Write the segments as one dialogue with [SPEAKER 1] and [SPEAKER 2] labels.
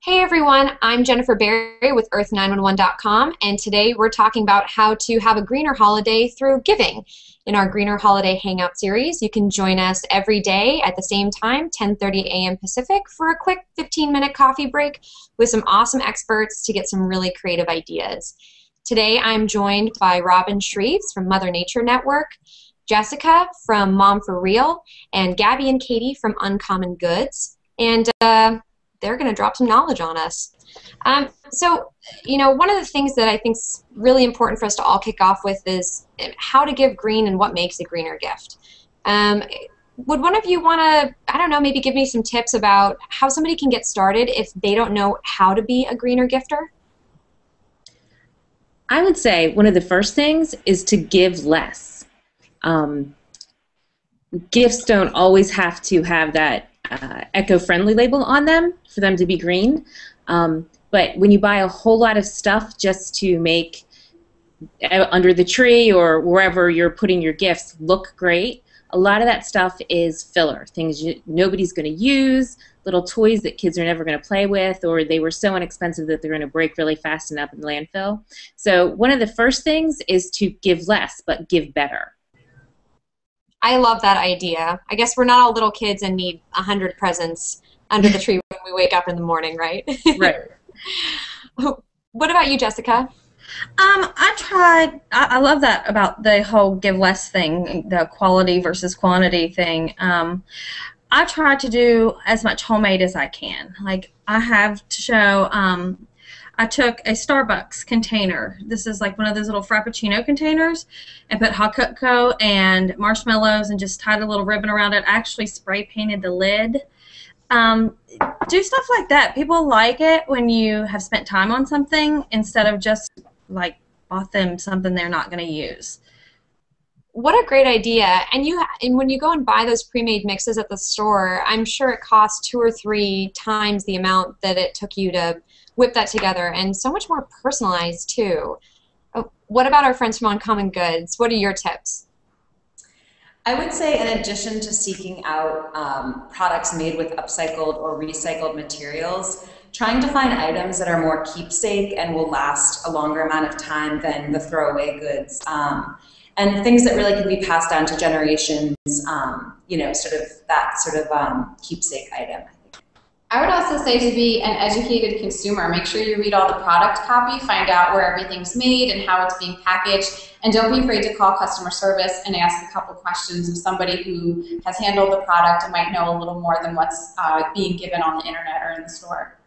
[SPEAKER 1] Hey everyone, I'm Jennifer Berry with Earth911.com, and today we're talking about how to have a greener holiday through giving. In our Greener Holiday Hangout series, you can join us every day at the same time, 10:30 a.m. Pacific, for a quick 15-minute coffee break with some awesome experts to get some really creative ideas. Today I'm joined by Robin Shreves from Mother Nature Network, Jessica from Mom for Real, and Gabby and Katie from Uncommon Goods. And they're going to drop some knowledge on us. One of the things that I think is really important for us to all kick off with is how to give green and what makes a greener gift. Would one of you want to, I don't know, maybe give me some tips about how somebody can get started if they don't know how to be a greener gifter?
[SPEAKER 2] I would say one of the first things is to give less. Gifts don't always have to have that eco-friendly label on them for them to be green. But when you buy a whole lot of stuff just to make under the tree or wherever you're putting your gifts look great, a lot of that stuff is filler, things nobody's going to use, little toys that kids are never going to play with, or they were so inexpensive that they're going to break really fast and up in the landfill. So one of the first things is to give less, but give better.
[SPEAKER 1] I love that idea. I guess we're not all little kids and need 100 presents under the tree when we wake up in the morning, right?
[SPEAKER 2] Right.
[SPEAKER 1] What about you, Jessica?
[SPEAKER 3] I love that about the whole give less thing, the quality versus quantity thing. I try to do as much homemade as I can. Like, I have to show, I took a Starbucks container. This is like one of those little Frappuccino containers, and put hot cocoa and marshmallows and just tied a little ribbon around it. I actually spray painted the lid. Do stuff like that. People like it when you have spent time on something instead of just like bought them something they're not going to use.
[SPEAKER 1] What a great idea. And when you go and buy those pre-made mixes at the store, I'm sure it costs 2 or 3 times the amount that it took you to whip that together, and so much more personalized too. What about our friends from Uncommon Goods? What are your tips?
[SPEAKER 4] I would say, in addition to seeking out products made with upcycled or recycled materials, trying to find items that are more keepsake and will last a longer amount of time than the throwaway goods, and things that really can be passed down to generations, sort of keepsake item.
[SPEAKER 5] I would also say to be an educated consumer. Make sure you read all the product copy, find out where everything's made and how it's being packaged, and don't be afraid to call customer service and ask a couple questions of somebody who has handled the product and might know a little more than what's being given on the internet or in the store.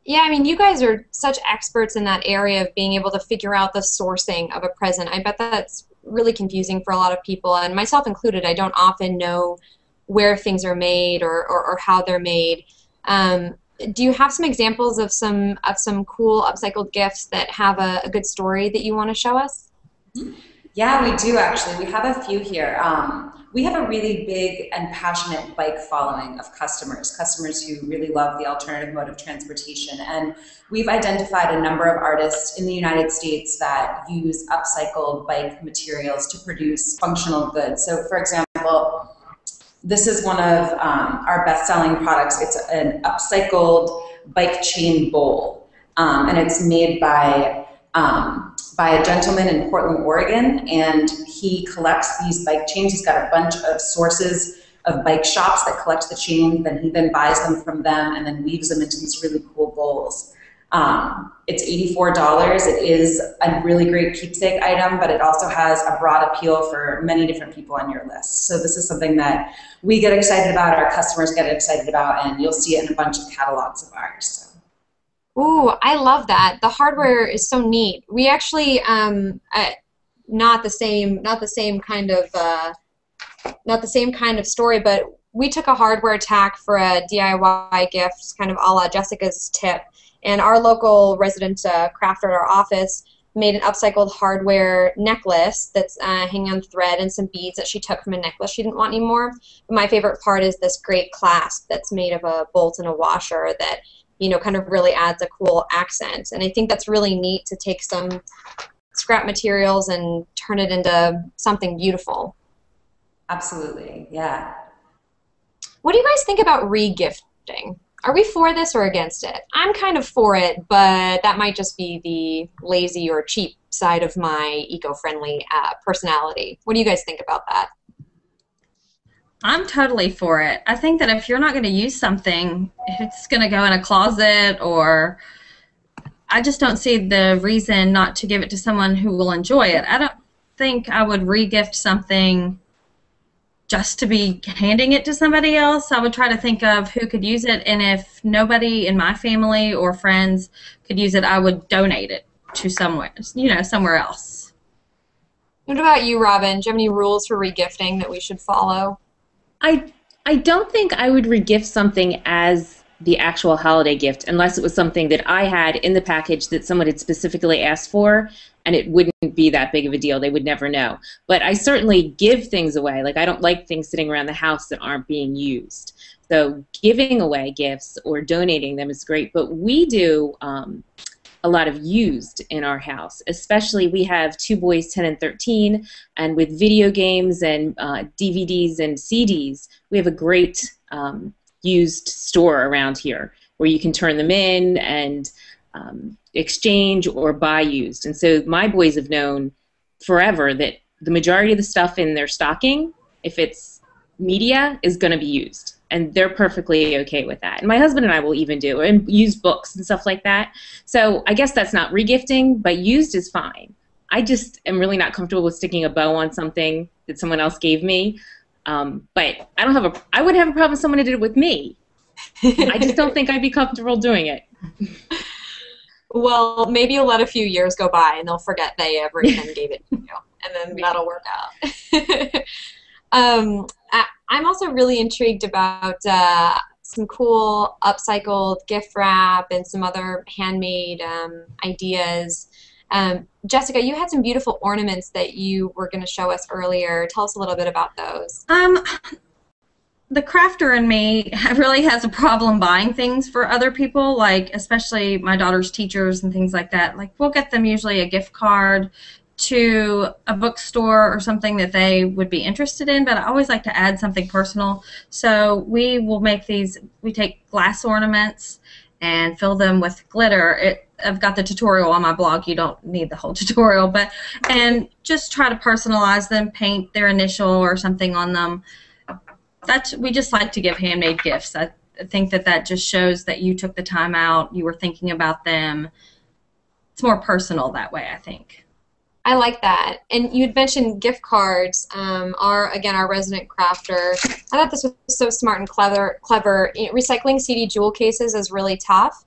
[SPEAKER 1] Yeah, I mean, you guys are such experts in that area of being able to figure out the sourcing of a present. I bet that's really confusing for a lot of people, and myself included. I don't often know where things are made or how they're made. Do you have some examples of some cool upcycled gifts that have a good story that you want to show us?
[SPEAKER 4] Yeah, we do actually. We have a few here. We have a really big and passionate bike following of customers who really love the alternative mode of transportation. And we've identified a number of artists in the United States that use upcycled bike materials to produce functional goods. So, for example, this is one of our best-selling products. It's an upcycled bike chain bowl, and it's made by a gentleman in Portland, Oregon, and he collects these bike chains. He's got a bunch of sources of bike shops that collect the chain, then he buys them from them and then weaves them into these really cool bowls. It's $84. It is a really great keepsake item, but it also has a broad appeal for many different people on your list. So this is something that we get excited about, our customers get excited about, and you'll see it in a bunch of catalogs of ours. So.
[SPEAKER 1] Ooh, I love that. The hardware is so neat. We actually, not the same kind of story, but we took a hardware tack for a DIY gift, kind of a la Jessica's tip. And our local resident crafter at our office made an upcycled hardware necklace that's hanging on thread and some beads that she took from a necklace she didn't want anymore. But my favorite part is this great clasp that's made of a bolt and a washer that, kind of really adds a cool accent. And I think that's really neat to take some scrap materials and turn it into something beautiful.
[SPEAKER 4] Absolutely, yeah.
[SPEAKER 1] What do you guys think about re-gifting? Are we for this or against it? I'm kind of for it, but that might just be the lazy or cheap side of my eco-friendly personality. What do you guys think about that?
[SPEAKER 3] I'm totally for it. I think that if you're not going to use something, if it's going to go in a closet, or I just don't see the reason not to give it to someone who will enjoy it. I don't think I would re-gift something just to be handing it to somebody else. I would try to think of who could use it, and if nobody in my family or friends could use it, I would donate it to somewhere, somewhere else.
[SPEAKER 1] What about you, Robin? Do you have any rules for regifting that we should follow?
[SPEAKER 2] I don't think I would regift something as the actual holiday gift unless it was something that I had in the package that someone had specifically asked for, and it wouldn't be that big of a deal. They would never know. But I certainly give things away. Like, I don't like things sitting around the house that aren't being used. So giving away gifts or donating them is great. But we do a lot of used in our house. Especially, we have two boys, 10 and 13, and with video games and DVDs and CDs, we have a great used store around here where you can turn them in and exchange or buy used. And so my boys have known forever that the majority of the stuff in their stocking, if it's media, is going to be used. And they're perfectly okay with that. And my husband and I will even do, and use books and stuff like that. So I guess that's not regifting, but used is fine. I just am really not comfortable with sticking a bow on something that someone else gave me. But I wouldn't have a problem if someone did it with me. I just don't think I'd be comfortable doing it.
[SPEAKER 1] Well, maybe you'll let a few years go by and they'll forget they ever even gave it to you, and then that'll work out. I'm also really intrigued about some cool upcycled gift wrap and some other handmade ideas. Jessica, you had some beautiful ornaments that you were going to show us earlier. Tell us a little bit about those.
[SPEAKER 3] The crafter in me really has a problem buying things for other people, like especially my daughter's teachers and things like that. Like, we'll get them usually a gift card to a bookstore or something that they would be interested in, but I always like to add something personal. So we will make these, we take glass ornaments and fill them with glitter. I've got the tutorial on my blog. You don't need the whole tutorial, and just try to personalize them, paint their initial or something on them. We just like to give handmade gifts. I think that just shows that you took the time out, you were thinking about them. It's more personal that way, I think.
[SPEAKER 1] I like that. And you had mentioned gift cards. Our resident crafter, I thought this was so smart and clever. Recycling CD jewel cases is really tough.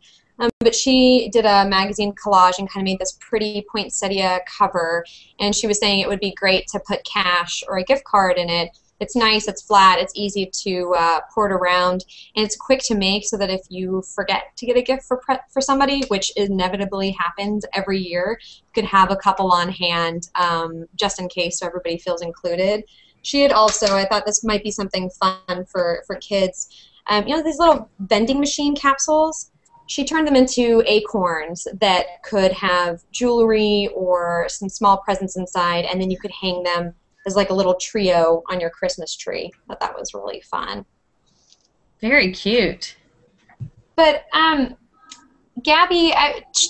[SPEAKER 1] But she did a magazine collage and kind of made this pretty poinsettia cover. And she was saying it would be great to put cash or a gift card in it. It's nice, it's flat, it's easy to port around, and it's quick to make, so that if you forget to get a gift for somebody, which inevitably happens every year, you could have a couple on hand just in case, so everybody feels included. She had also, I thought this might be something fun for kids, these little vending machine capsules. She turned them into acorns that could have jewelry or some small presents inside, and then you could hang them as like a little trio on your Christmas tree. I thought that was really fun.
[SPEAKER 3] Very cute.
[SPEAKER 1] But Gabby,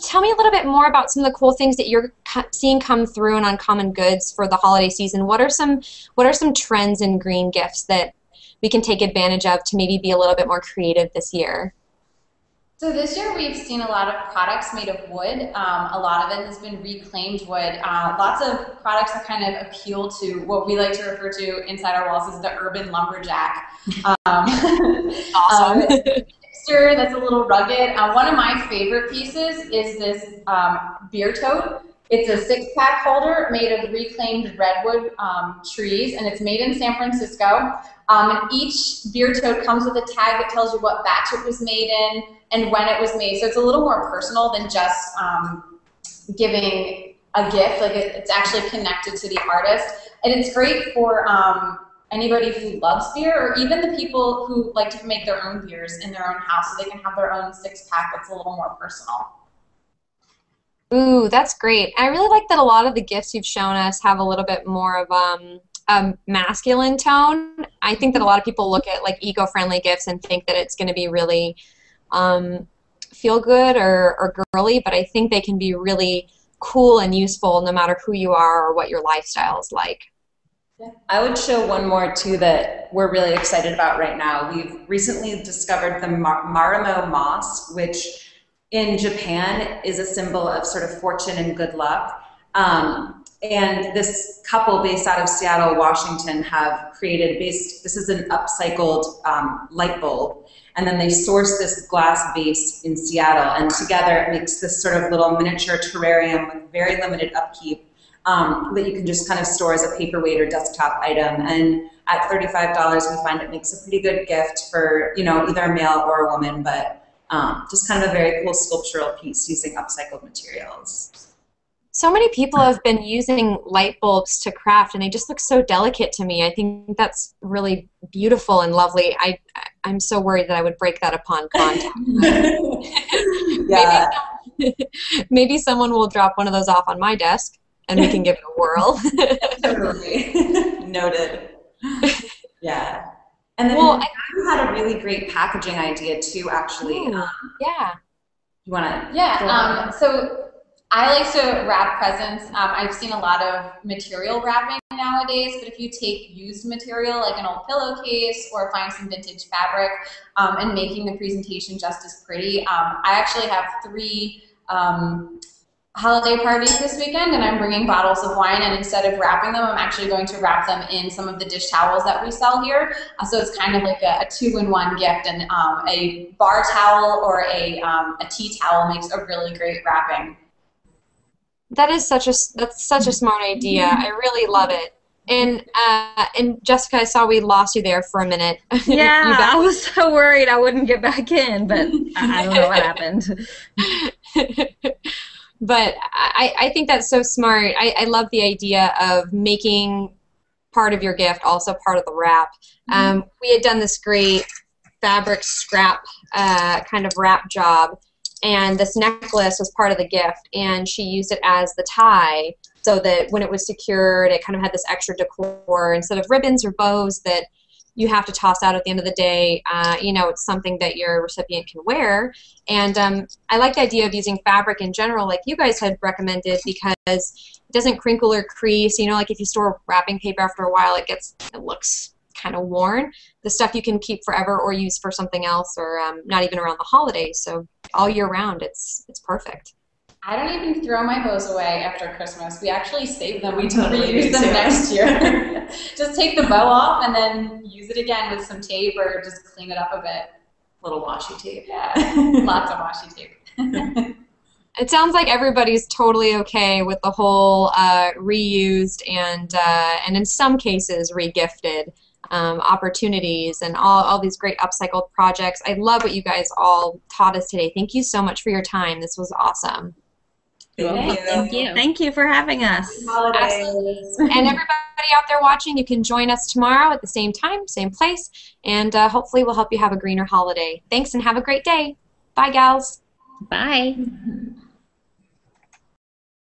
[SPEAKER 1] tell me a little bit more about some of the cool things that you're seeing come through in Uncommon Goods for the holiday season. What are some trends in green gifts that we can take advantage of to maybe be a little bit more creative this year?
[SPEAKER 5] So this year we've seen a lot of products made of wood. A lot of it has been reclaimed wood. Lots of products that kind of appeal to what we like to refer to inside our walls as the urban lumberjack.
[SPEAKER 1] Awesome.
[SPEAKER 5] Texture that's a little rugged. One of my favorite pieces is this beer tote. It's a 6-pack holder made of reclaimed redwood trees, and it's made in San Francisco. And each beer tote comes with a tag that tells you what batch it was made in and when it was made. So it's a little more personal than just giving a gift. Like, it's actually connected to the artist. And it's great for anybody who loves beer, or even the people who like to make their own beers in their own house, so they can have their own 6-pack that's a little more personal.
[SPEAKER 1] Ooh, that's great. I really like that a lot of the gifts you've shown us have a little bit more of a masculine tone. I think that a lot of people look at like eco-friendly gifts and think that it's going to be really feel good or girly, but I think they can be really cool and useful no matter who you are or what your lifestyle is like.
[SPEAKER 4] I would show one more too that we're really excited about right now. We've recently discovered the Marimo moss, which in Japan is a symbol of sort of fortune and good luck. And this couple based out of Seattle, Washington, have created this is an upcycled light bulb. And then they source this glass vase in Seattle, and together it makes this sort of little miniature terrarium with very limited upkeep that you can just kind of store as a paperweight or desktop item. And at $35, we find it makes a pretty good gift for, you know, either a male or a woman, but just kind of a very cool sculptural piece using upcycled materials.
[SPEAKER 1] So many people have been using light bulbs to craft, and they just look so delicate to me. I think that's really beautiful and lovely. I'm so worried that I would break that upon contact.
[SPEAKER 4] Yeah.
[SPEAKER 1] Maybe someone will drop one of those off on my desk, and we can give it a whirl.
[SPEAKER 4] Totally. Noted. Yeah. And then you had a really great packaging idea too, actually.
[SPEAKER 1] Ooh, yeah.
[SPEAKER 4] You want to?
[SPEAKER 5] Yeah. So I like to wrap presents. I've seen a lot of material wrapping nowadays, but if you take used material like an old pillowcase or find some vintage fabric and making the presentation just as pretty. I actually have 3 holiday parties this weekend, and I'm bringing bottles of wine, and instead of wrapping them, I'm actually going to wrap them in some of the dish towels that we sell here. So it's kind of like a 2-in-1 gift, and a bar towel or a tea towel makes a really great wrapping.
[SPEAKER 1] That's such a smart idea. I really love it. And Jessica, I saw we lost you there for a minute.
[SPEAKER 3] Yeah, I was so worried I wouldn't get back in, but I don't know what happened.
[SPEAKER 1] But I think that's so smart. I love the idea of making part of your gift also part of the wrap. We had done this great fabric scrap kind of wrap job, and this necklace was part of the gift, and she used it as the tie so that when it was secured, it kind of had this extra decor instead of ribbons or bows that you have to toss out at the end of the day. You know, it's something that your recipient can wear. And I like the idea of using fabric in general, like you guys had recommended, because it doesn't crinkle or crease. You know, like if you store wrapping paper after a while, it looks kind of worn. The stuff you can keep forever or use for something else, or not even around the holidays. So all year round, it's perfect.
[SPEAKER 5] I don't even throw my bows away after Christmas. We actually save them. We
[SPEAKER 4] totally
[SPEAKER 5] reuse them
[SPEAKER 4] do.
[SPEAKER 5] next year. Just take the bow off and then use it again with some tape, or just clean it up a bit.
[SPEAKER 4] Little washi tape.
[SPEAKER 5] Yeah, lots of washi tape.
[SPEAKER 1] It sounds like everybody's totally okay with the whole reused and in some cases regifted opportunities and all these great upcycled projects. I love what you guys all taught us today. Thank you so much for your time. This was awesome.
[SPEAKER 4] Thank you.
[SPEAKER 3] Thank you for having us.
[SPEAKER 1] Absolutely. And everybody out there watching, you can join us tomorrow at the same time, same place, and hopefully we'll help you have a greener holiday. Thanks and have a great day. Bye, gals.
[SPEAKER 2] Bye.